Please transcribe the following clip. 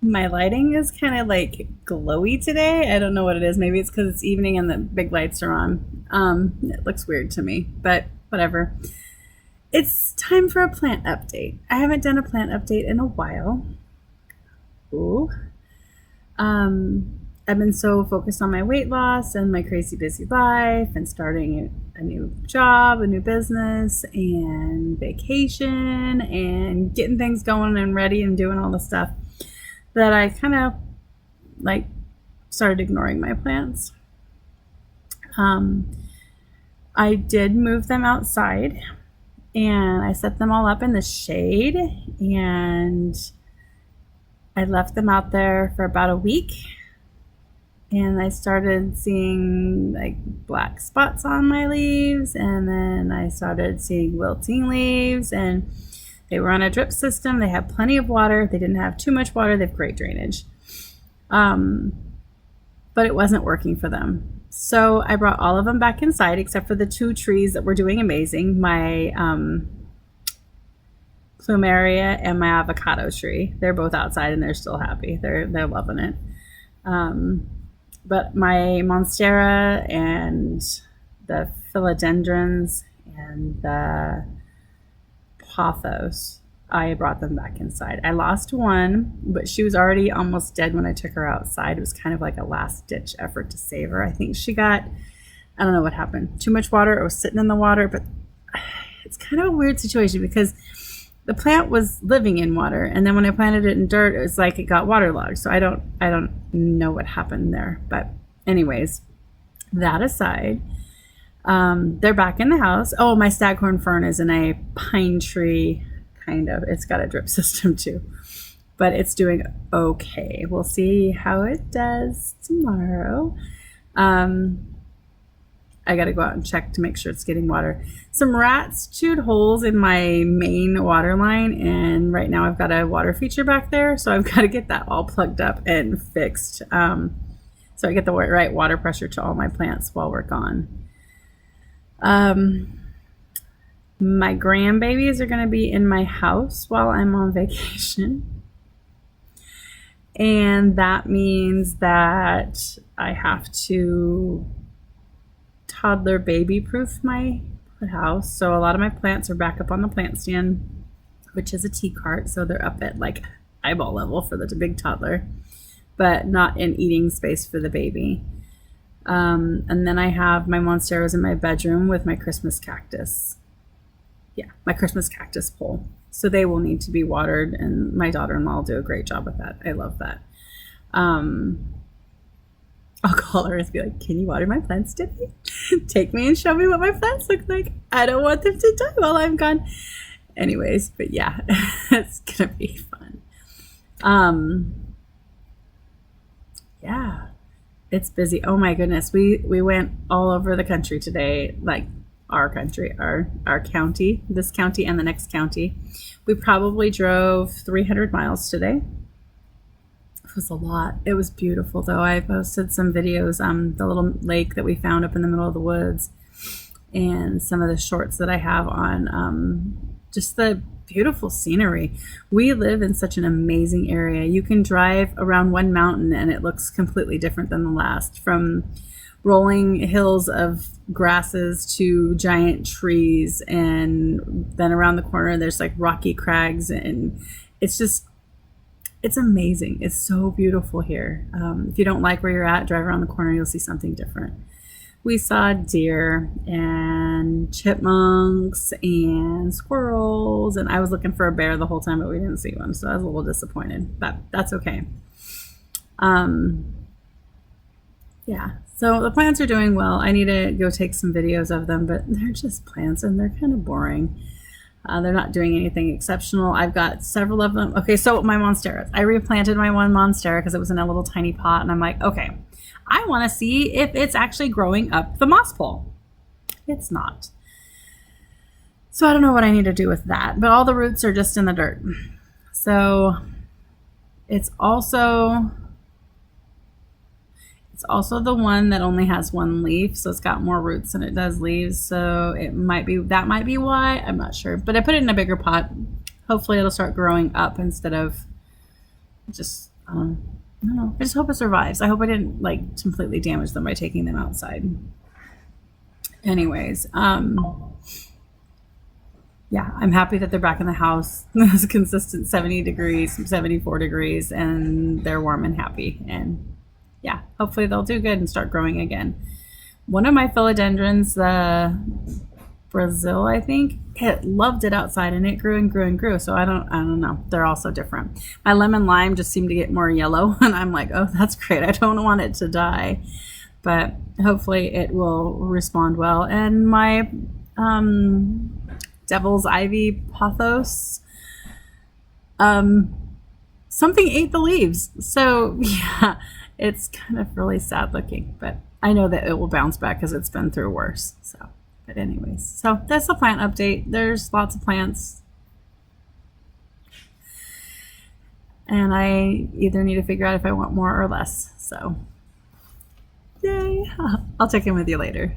My lighting is kind of like glowy today. I don't know what it is. Maybe it's because it's evening and the big lights are on. It looks weird to me, but whatever. It's time for a plant update. I haven't done a plant update in a while. Ooh. I've been so focused on my weight loss and my crazy busy life and starting a new job, a new business, and vacation and getting things going and ready and doing all the stuff that I kind of like started ignoring my plants. I did move them outside and I set them all up in the shade, and I left them out there for about a week, and I started seeing like black spots on my leaves, and then I started seeing wilting leaves, and they were on a drip system. They had plenty of water. They didn't have too much water. They have great drainage. But it wasn't working for them. So I brought all of them back inside except for the 2 trees that were doing amazing. My plumeria and my avocado tree. They're both outside and they're still happy. They're loving it. But my monstera and the philodendrons and the pothos, I brought them back inside. I lost one, but she was already almost dead when I took her outside. It was kind of like a last ditch effort to save her. I think she got, I don't know what happened, too much water. It was sitting in the water, but it's kind of a weird situation because the plant was living in water, and then when I planted it in dirt, it was like it got waterlogged. So I don't know what happened there. But anyways, that aside, they're back in the house. Oh, my staghorn fern is in a pine tree, kind of. It's got a drip system too, but it's doing okay. We'll see how it does tomorrow. I got to go out and check to make sure it's getting water. Some rats chewed holes in my main water line, and right now I've got a water feature back there, so I've got to get that all plugged up and fixed, so I get the right water pressure to all my plants while we're gone. My grandbabies are going to be in my house while I'm on vacation, and that means that I have to toddler baby proof my house. So a lot of my plants are back up on the plant stand, which is a tea cart, so they're up at like eyeball level for the big toddler, but not in eating space for the baby. And then I have my monsteras in my bedroom with my Christmas cactus. Yeah, my Christmas cactus pole. So they will need to be watered, and my daughter-in-law will do a great job with that. I love that. I'll call her and be like, can you water my plants today? Take me and show me what my plants look like. I don't want them to die while I'm gone. Anyways, but yeah, it's going to be fun. Yeah, it's busy. Oh my goodness. We went all over the country today, like our country, our county, this county and the next county. We probably drove 300 miles today. It was a lot. It was beautiful though. I posted some videos, the little lake that we found up in the middle of the woods, and some of the shorts that I have on just the beautiful scenery. We live in such an amazing area. You can drive around one mountain and it looks completely different than the last, from rolling hills of grasses to giant trees, and then around the corner there's like rocky crags, and it's amazing. It's so beautiful here. If you don't like where you're at, drive around the corner, you'll see something different. We saw deer and chipmunks and squirrels, and I was looking for a bear the whole time, but we didn't see one, so I was a little disappointed, but that's okay. Yeah, so the plants are doing well. I need to go take some videos of them, but they're just plants and they're kind of boring. They're not doing anything exceptional. I've got several of them. Okay, so my monsteras. I replanted my one monstera because it was in a little tiny pot, and I'm like, okay, I want to see if it's actually growing up the moss pole. It's not. So I don't know what I need to do with that, but all the roots are just in the dirt. So it's also the one that only has one leaf, so it's got more roots than it does leaves. So that might be why. I'm not sure, but I put it in a bigger pot. Hopefully it'll start growing up instead of just I don't know. I just hope it survives. I hope I didn't like completely damage them by taking them outside. Anyways, yeah, I'm happy that they're back in the house. It's consistent 70 degrees, 74 degrees, and they're warm and happy. And yeah, hopefully they'll do good and start growing again. One of my philodendrons, the Brazil, I think, it loved it outside and it grew and grew and grew. So I don't know. They're all so different. My lemon lime just seemed to get more yellow, and I'm like, oh, that's great. I don't want it to die, but hopefully it will respond well. And my devil's ivy pothos, something ate the leaves. So yeah, it's kind of really sad looking, but I know that it will bounce back because it's been through worse. So, but anyways, so that's the plant update. There's lots of plants, and I either need to figure out if I want more or less. So, yay! I'll check in with you later.